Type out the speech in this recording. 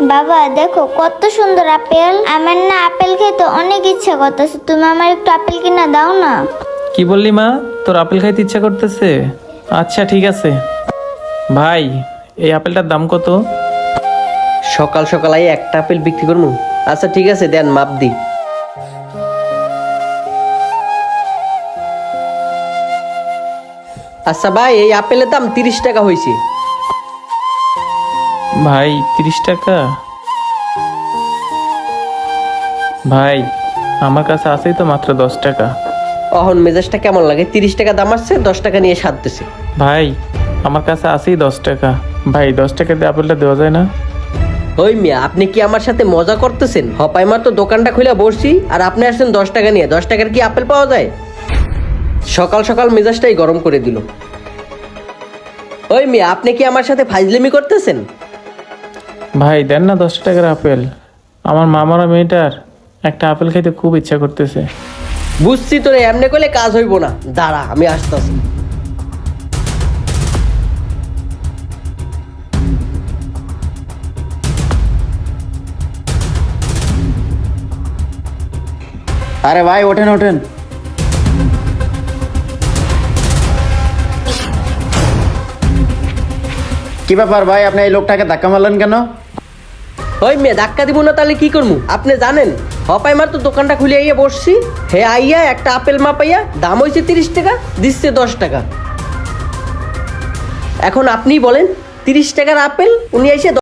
বাবা দেখো কত সুন্দর আপেল। আমার না আপেল খেতে অনেক ইচ্ছা করতেছে, তুমি আমার একটু আপেল কিনা দাও না। কি বললি মা, তোর আপেল খাইতে ইচ্ছা করতেছে? আচ্ছা ঠিক আছে। ভাই, এই আপেলটার দাম কত? সকাল সকাল আই একটা আপেল বিক্রি করবো? আচ্ছা ঠিক আছে, দেন মাপ দি। আচ্ছা ভাই, এই আপেলের দাম 30 টাকা হয়েছে। ভাই 30 টাকা? ভাই আমার কাছে আছেই তো মাত্র 10 টাকা। অহন মেজাজটা কেমন লাগে? 30 টাকা দাম আসছে, 10 টাকা নিয়ে সারতেছে। ভাই আমার কাছে আছেই 10 টাকা। ভাই 10 টাকা দিয়ে আপেলটা দেওয়া যায় না? ওই মিয়া, আপনি কি আমার সাথে মজা করতেছেন? হপাই মার তো দোকানটা খুলে বসছি, আর আপনি আসছেন 10 টাকা নিয়ে। 10 টাকার কি আপেল পাওয়া যায়? সকাল সকাল মেজাজটাই গরম করে দিল। ওই মিয়া, আপনি কি আমার সাথে ফাইজলামি করতেছেন? ভাই দেন না 10 টাকার আপেল, আমার মামারা মেয়েটার একটা আপেল খাইতে খুব ইচ্ছা করতেছে। বুঝছি, তোরে এমনি করলে কাজ হইব না। দাঁড়া, আমি আসতেছি। আরে ভাই ওঠেন ওঠেন। কি ব্যাপার ভাই, আপনি এই লোকটাকে ধাক্কা মারলেন কেন? ওই মেয়ে, ধাক্কা দিব না তাহলে কি করবো? আপনি জানেন হপাই মার তো দোকানটা খুলে আইয়া বসছি। হে আইয়া একটা আপেল মাপাইয়া দাম হয়েছে 30 টাকা, দিচ্ছে 10 টাকা। এখন আপনি বলেন, 30 টাকার আপেল উনি এসে